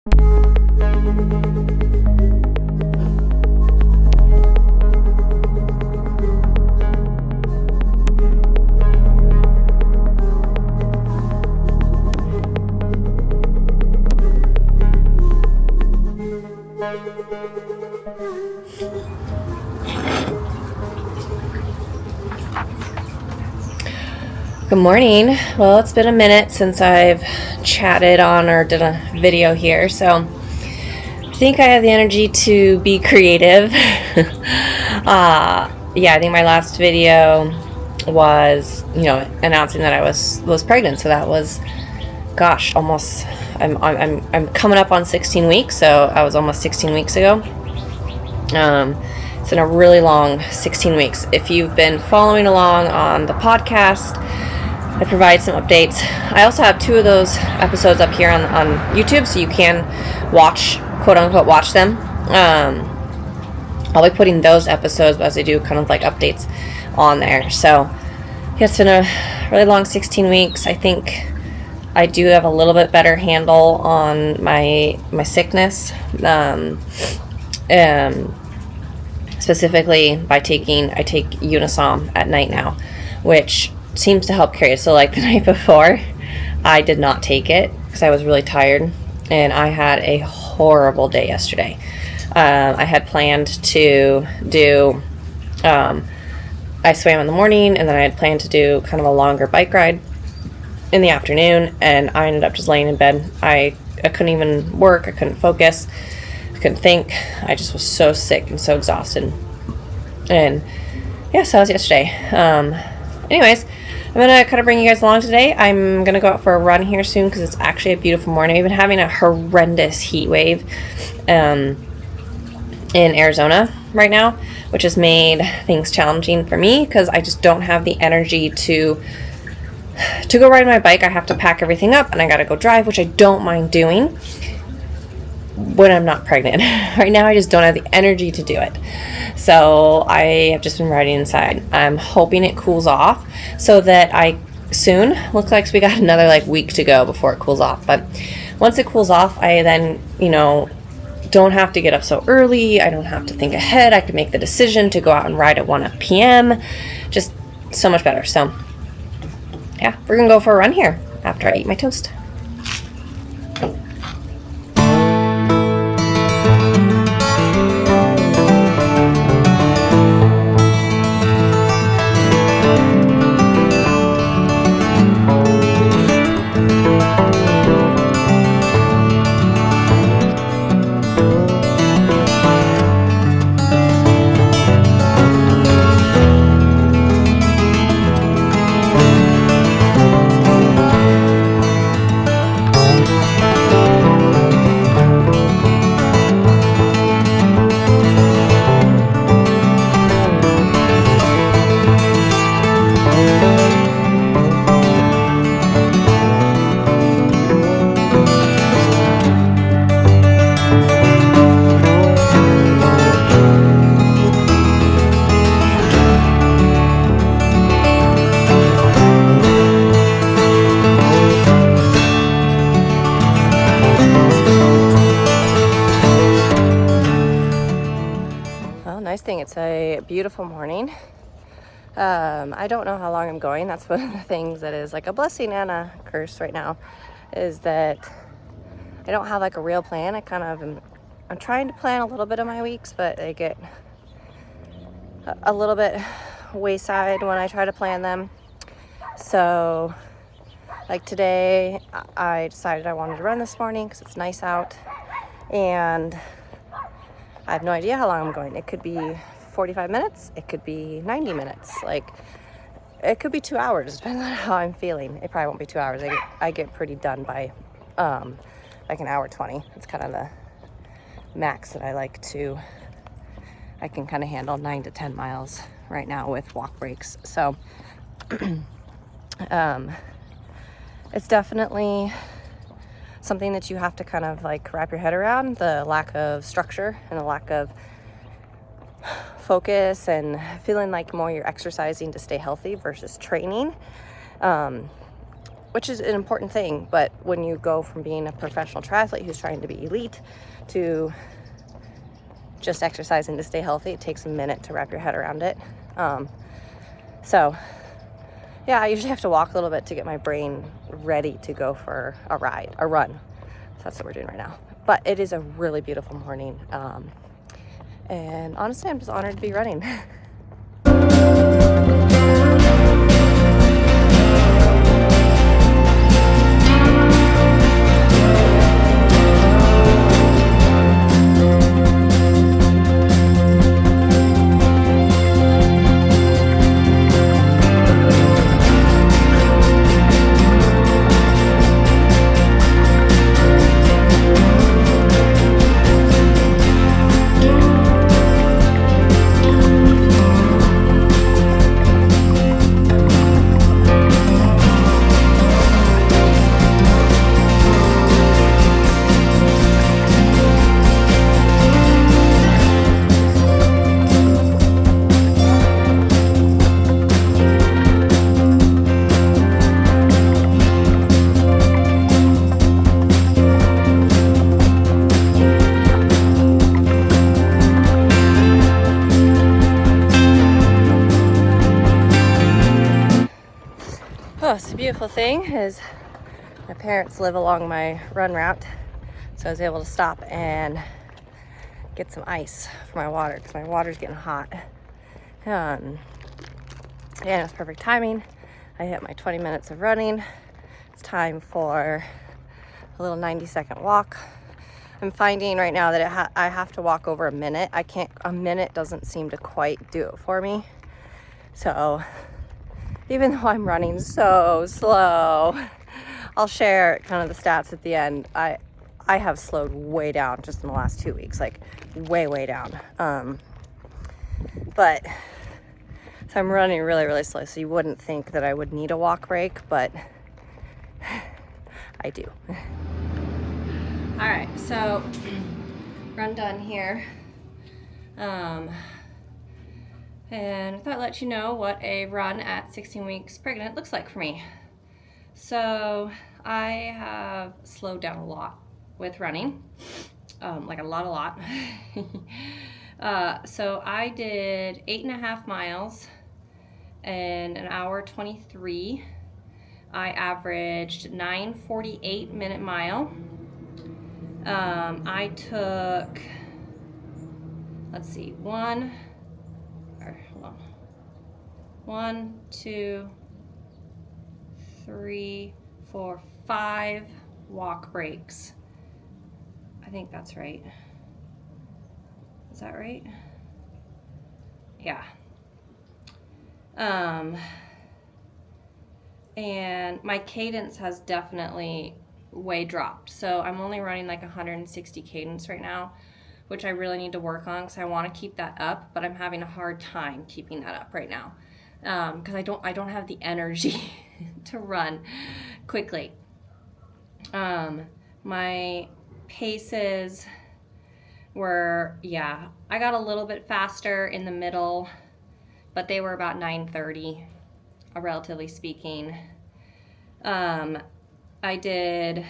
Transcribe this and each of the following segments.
Good morning. Well, it's been a minute since I've chatted on or did a video here, so I think I have the energy to be creative. I think my last video was, announcing that I was pregnant. So that was, gosh, almost. I'm coming up on 16 weeks, so I was almost 16 weeks ago. It's been a really long 16 weeks. If you've been following along on the podcast, I provide some updates. I also have 2 of those episodes up here on YouTube, so you can watch, quote unquote, watch them. I'll be putting those episodes as I do kind of like updates on there. So yeah, it's been a really long 16 weeks. I think I do have a little bit better handle on my sickness. Specifically I take Unisom at night now, which seems to help carry. So like the night before, I did not take it because I was really tired, and I had a horrible day yesterday. I had planned to do, I swam in the morning, and then I had planned to do kind of a longer bike ride in the afternoon, and I ended up just laying in bed. I couldn't even work. I couldn't focus. I couldn't think. I just was so sick and so exhausted. And yeah, so that was yesterday. Anyways, I'm going to kind of bring you guys along today. I'm going to go out for a run here soon because it's actually a beautiful morning. We've been having a horrendous heat wave in Arizona right now, which has made things challenging for me because I just don't have the energy to go ride my bike. I have to pack everything up and I got to go drive, which I don't mind doing when I'm not pregnant. Right now, I just don't have the energy to do it. So I have just been riding inside. I'm hoping it cools off so that I soon, looks like we got another week to go before it cools off. But once it cools off, I then, don't have to get up so early. I don't have to think ahead. I can make the decision to go out and ride at 1 p.m. Just so much better. So yeah, we're going to go for a run here after I eat my toast. Nice thing, it's a beautiful morning. I don't know how long I'm going. That's one of the things that is like a blessing and a curse right now, is that I don't have a real plan. I'm trying to plan a little bit of my weeks, but they get a little bit wayside when I try to plan them. So today I decided I wanted to run this morning because it's nice out, and I have no idea how long I'm going. It could be 45 minutes. It could be 90 minutes. It could be 2 hours. Depends on how I'm feeling. It probably won't be 2 hours. I get pretty done by an hour 20. It's kind of the max that I like to. I can kind of handle 9 to 10 miles right now with walk breaks. So it's definitely something that you have to kind of wrap your head around, the lack of structure and the lack of focus and feeling like more you're exercising to stay healthy versus training. which is an important thing. But when you go from being a professional triathlete who's trying to be elite to just exercising to stay healthy, it takes a minute to wrap your head around it. So yeah, I usually have to walk a little bit to get my brain ready to go for a run. So that's what we're doing right now. But it is a really beautiful morning. And honestly, I'm just honored to be running. Oh, it's a beautiful thing is my parents live along my run route, so I was able to stop and get some ice for my water because my water's getting hot. And it's perfect timing. I hit my 20 minutes of running. It's time for a little 90-second walk. I'm finding right now that I have to walk over a minute. A minute doesn't seem to quite do it for me. So even though I'm running so slow, I'll share kind of the stats at the end. I have slowed way down just in the last 2 weeks, like way down. But so I'm running really, really slow. So you wouldn't think that I would need a walk break, but I do. All right, so run done here. And I thought I'd let you know what a run at 16 weeks pregnant looks like for me. So I have slowed down a lot with running, like a lot. So I did 8.5 miles in an hour 23. I averaged 9:48 minute mile. I took, let's see, 1, 2, 3, 4, 5 walk breaks. I think that's right. Is that right? Yeah. And my cadence has definitely way dropped. So I'm only running like 160 cadence right now, which I really need to work on because I want to keep that up, but I'm having a hard time keeping that up right now because I don't have the energy to run quickly. My paces were, I got a little bit faster in the middle, but they were about 9:30, relatively speaking. I did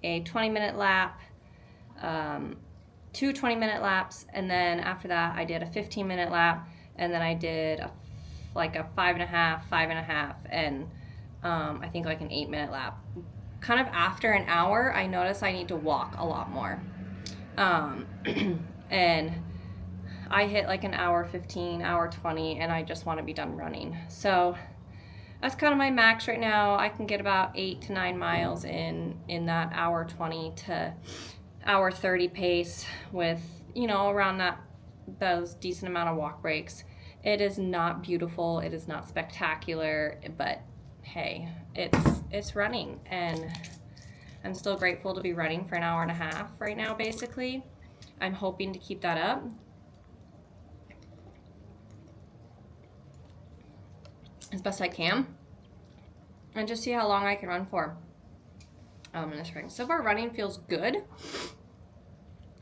a 20-minute lap, 2 20-minute laps, and then after that I did a 15-minute lap, and then I did a 5.5, and I think like an 8-minute lap. Kind of after an hour, I noticed I need to walk a lot more. And I hit like an hour 15, hour 20, and I just want to be done running. So that's kind of my max right now. I can get about 8 to 9 miles in that hour 20 to hour 30 pace with, around those decent amount of walk breaks. It is not beautiful. It is not spectacular, but hey, it's running, and I'm still grateful to be running for an hour and a half right now, basically. I'm hoping to keep that up. As best I can, and just see how long I can run for in the spring. So far, running feels good.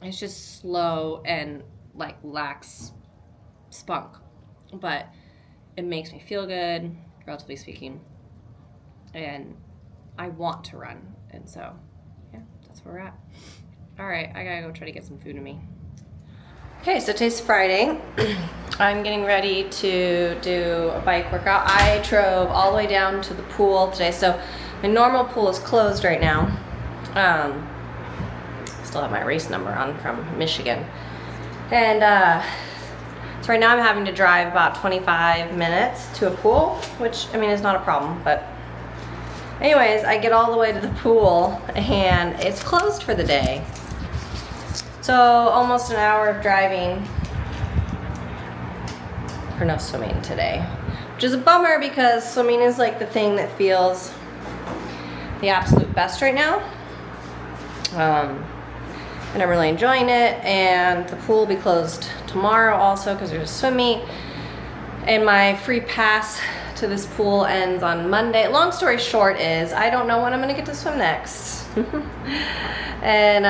It's just slow and like lacks spunk, but it makes me feel good, relatively speaking. And I want to run. And so, yeah, that's where we're at. All right, I gotta go try to get some food in me. Okay, so today's Friday. I'm getting ready to do a bike workout. I drove all the way down to the pool today. So my normal pool is closed right now. Still have my race number on from Michigan. And so right now I'm having to drive about 25 minutes to a pool, which, I mean, is not a problem, but anyways, I get all the way to the pool and it's closed for the day. So almost an hour of driving for no swimming today, which is a bummer because swimming is like the thing that feels the absolute best right now. And I'm really enjoying it, and the pool will be closed tomorrow also because there's a swim meet, and my free pass to this pool ends on Monday. Long story short is I don't know when I'm gonna get to swim next. And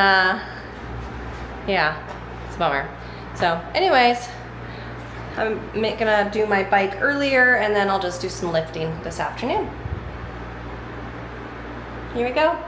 yeah, it's a bummer. So anyways, I'm gonna do my bike earlier and then I'll just do some lifting this afternoon. Here we go.